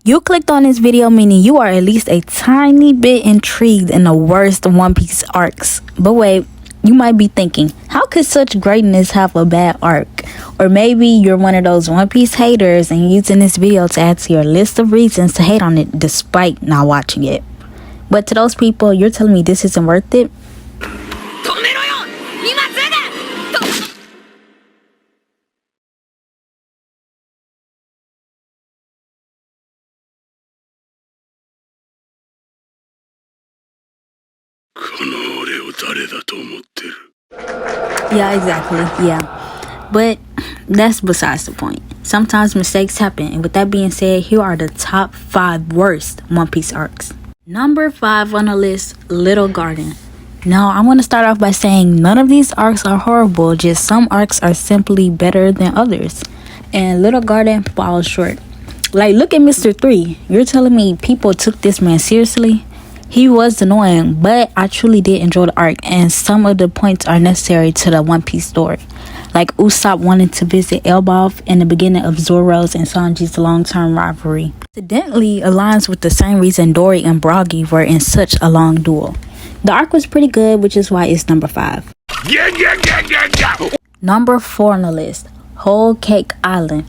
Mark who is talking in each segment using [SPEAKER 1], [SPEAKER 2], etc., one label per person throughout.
[SPEAKER 1] You clicked on this video, meaning you are at least a tiny bit intrigued in the worst One Piece arcs. But wait, you might be thinking, how could such greatness have a bad arc? Or maybe you're one of those One Piece haters and using this video to add to your list of reasons to hate on it despite not watching it. But to those people, you're telling me this isn't worth it? Yeah, exactly. Yeah. But that's besides the point. Sometimes mistakes happen, and with that being said, here are the top 5 worst One Piece arcs. Number 5 on the list, Little Garden. Now, I want to start off by saying none of these arcs are horrible, just some arcs are simply better than others. And Little Garden falls short. Like, look at Mr. 3. You're telling me people took this man seriously? He was annoying, but I truly did enjoy the arc, and some of the points are necessary to the One Piece story. Like Usopp wanting to visit Elbaf and the beginning of Zoro's and Sanji's long-term rivalry. Incidentally aligns with the same reason Dory and Broggy were in such a long duel. The arc was pretty good, which is why it's number 5. Number 4 on the list, Whole Cake Island.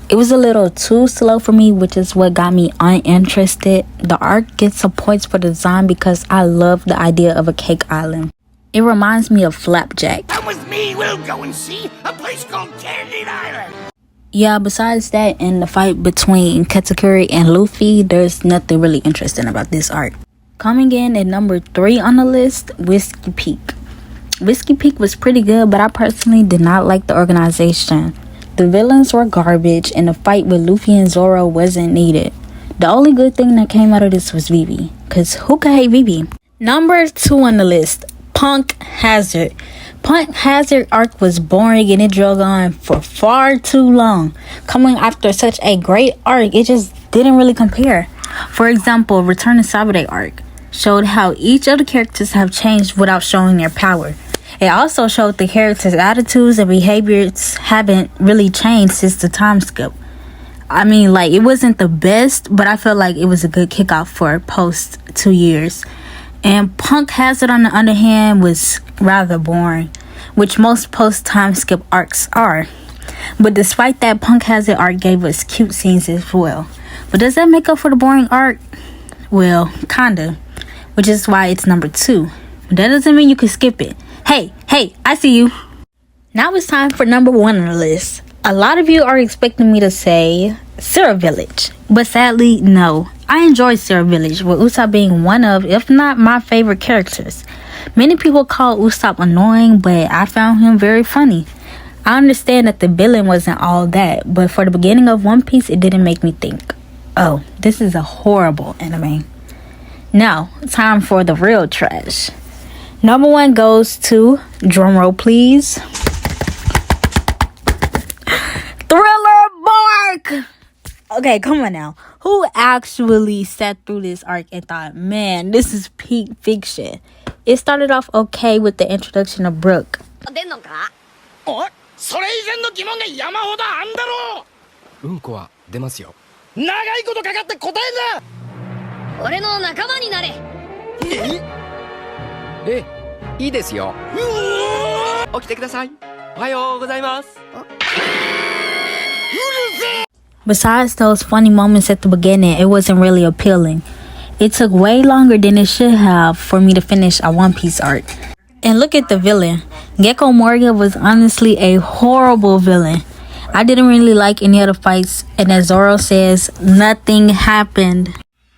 [SPEAKER 1] It was a little too slow for me, which is what got me uninterested. The arc gets some points for the design because I love the idea of a cake island. It reminds me of Flapjack.
[SPEAKER 2] Come with me, we'll go and see a place called Candy Island.
[SPEAKER 1] Yeah, besides that and the fight between Katakuri and Luffy, there's nothing really interesting about this arc. Coming in at number 3 on the list, Whiskey Peak. Whiskey Peak was pretty good, but I personally did not like the organization. The villains were garbage, and the fight with Luffy and Zoro wasn't needed. The only good thing that came out of this was Vivi, cause who could hate Vivi? Number 2 on the list, Punk Hazard. Punk Hazard arc was boring and it drug on for far too long. Coming after such a great arc, it just didn't really compare. For example, Return to Saturday arc showed how each of the characters have changed without showing their power. It also showed the characters' attitudes and behaviors haven't really changed since the time skip. I mean, like, it wasn't the best, but I felt like it was a good kickoff for post 2 years. And Punk Hazard, on the other hand, was rather boring, which most post time skip arcs are. But despite that, Punk Hazard arc gave us cute scenes as well. But does that make up for the boring arc? Well, kinda, which is why it's number 2. But that doesn't mean you can skip it. Hey, I see you. Now it's time for number 1 on the list. A lot of you are expecting me to say Syrup Village, but sadly, no. I enjoyed Syrup Village, with Usopp being one of, if not my favorite characters. Many people call Usopp annoying, but I found him very funny. I understand that the villain wasn't all that, but for the beginning of One Piece, it didn't make me think, oh, this is a horrible anime. Now, time for the real trash. Number 1 goes to, drumroll please, Thriller Bark! Okay, come on now. Who actually sat through this arc and thought, man, this is peak fiction? It started off okay with the introduction of Brook. Besides those funny moments at the beginning, it wasn't really appealing. It took way longer than it should have for me to finish a One Piece arc. And look at the villain. Gecko Moria was honestly a horrible villain. I didn't really like any of the fights, and as Zoro says, nothing happened.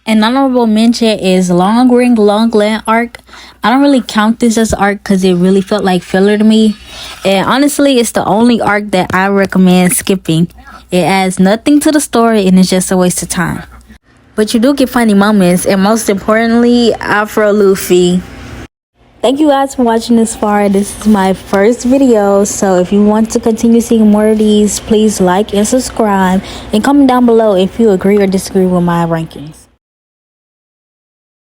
[SPEAKER 1] An honorable mention is Long Ring Long Land arc. I don't really count this as arc because it really felt like filler to me. And honestly, it's the only arc that I recommend skipping. It adds nothing to the story and it's just a waste of time. But you do get funny moments, and most importantly, Afro Luffy. Thank you guys for watching this far. This is my first video, so if you want to continue seeing more of these, please like and subscribe, and comment down below if you agree or disagree with my rankings.